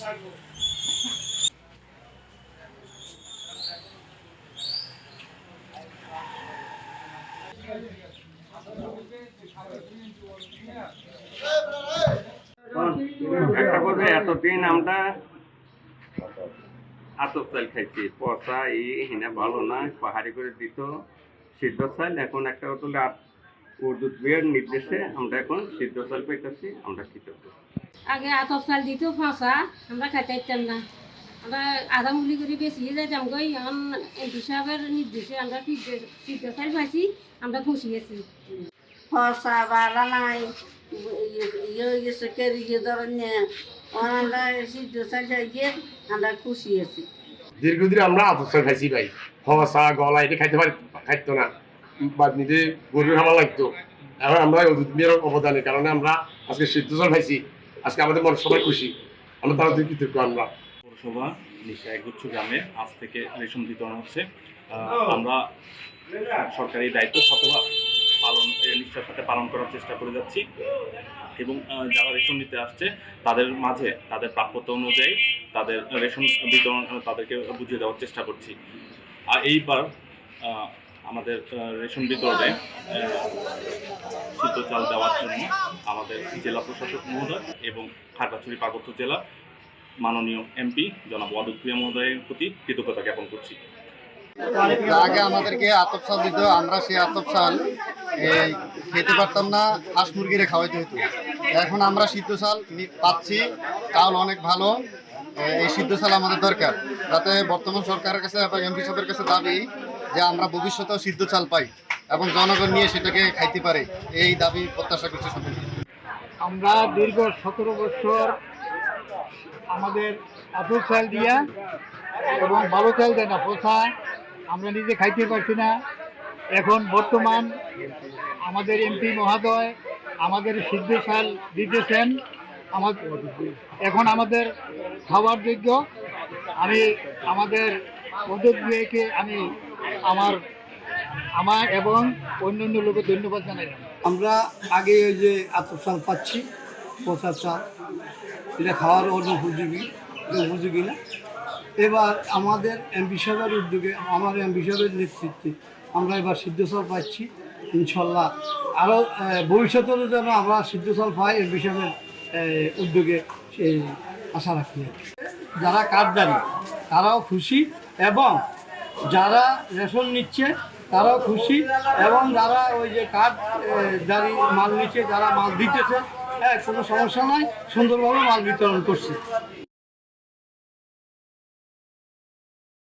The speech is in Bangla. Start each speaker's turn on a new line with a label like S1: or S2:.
S1: একটা কথা, এতদিন আমরা আতপ চাল খাইছি, পচা হিনা ভালো না, পাহাড়ি করে দিত সিদ্ধ চাল। এখন একটা কথা হলো উর্দুর নির্দেশে আমরা এখন সিদ্ধ চাল পাইতেছি, আমরা কৃতজ্ঞ।
S2: আগে আতপ চাল দিত পচা, আমরা খাইতে পারতাম না, আমরা আধা মুলি করে বেশিয়ে যাইতাম গই। এখন এমপি সাহেবের নির্দেশে আমরা সিদ্ধ চাল পাইছি, আমরা খুশি আছি।
S3: ফসা বালা নাই ইয়ে গেছে কেরিয়ে ধরেন আমরা সিদ্ধ চাল গিয়ে আমরা খুশি আছি।
S4: দীর্ঘদিন আমরা আতপ চাল খাইছি ভাই, ফসা গলা এটা খাইতো না, বাদ নিতে গরুর হামা লাগতো। এখন আমরা উদ্ভিদের অবদানের কারণে আমরা আজকে সিদ্ধ চাল খাইছি, আজকে আমাদের মন সবাই খুশি, আমরা তারা কৃতজ্ঞ। আমরা
S5: পৌরসভা নিশা একগুচ্ছ গ্রামে আজ থেকে রেশন বিতরণ হচ্ছে। আমরা সরকারি দায়িত্ব শতভাগ নিষ্ঠার সাথে পালন করার চেষ্টা করে যাচ্ছি এবং যারা রেশন নিতে আসছে তাদের মাঝে তাদের প্রাপ্যতা অনুযায়ী তাদের রেশন বিতরণ তাদেরকে বুঝিয়ে দেওয়ার চেষ্টা করছি। আর এইবার আমাদের রেশন বিতরণে সিদ্ধ চাল দেওয়ার জন্য আমাদের জেলা প্রশাসক মহোদয় এবং খাগড়াছড়ি পার্বত্য জেলা মাননীয় এমপি জনাব ওয়াদুদ প্রিয়া মহোদয়ের প্রতি কৃতজ্ঞতা জ্ঞাপন করছি।
S6: আগে আমাদেরকে আতপ চাল দিত, আমরা সেই আতপ চাল খেতে পারতাম না, হাঁস মুরগিরে খাওয়াইতে হতো। এখন আমরা সিদ্ধ চাল পাচ্ছি, চাল অনেক ভালো। এই সিদ্ধ চাল আমাদের দরকার, যাতে বর্তমান সরকারের কাছে এবং এমপি সাহেবের কাছে দাবি যে আমরা ভবিষ্যতেও সিদ্ধ চাল পাই এবং জনগণ নিয়ে সেটাকে খাইতে পারে, এই দাবি প্রত্যাশা করছি সকলে।
S7: আমরা দীর্ঘ 17 বছর আমাদের আতপ চাল দিয়া এবং ভালো চাল দেয় না, পোষা আমরা নিজে খাইতে পারছি না। এখন বর্তমান আমাদের এমপি মহোদয় আমাদের সিদ্ধ চাল দিতেছেন, এখন আমাদের খাওয়ার যোগ্য। আমি আমাদের উদ্যোগীকে আমি আমার এবং অন্যান্য লোকের ধন্যবাদ জানাই।
S8: আমরা আগে ওই যে আতপ চাল পাচ্ছি, পচা চাল, এটা খাওয়ার উপযোগী না। এবার আমাদের এমপি সাহেবের উদ্যোগে, আমার এমপি সাহেবের নেতৃত্বে আমরা এবার সিদ্ধ চাল পাচ্ছি। ইনশাল্লাহ আরও ভবিষ্যতেও যেন আমরা সিদ্ধ চাল পাই, এমপি সাহেবের উদ্যোগে সেই আশা রাখি। যারা কার্ডধারী তারাও খুশি এবং যারা রেশন নিচ্ছে তারাও খুশি, এবং যারা ওই যে কার্ডধারী মাল নিচ্ছে, যারা মাল দিতেছে, কোনো সমস্যা নয়, সুন্দরভাবে মাল বিতরণ করছে।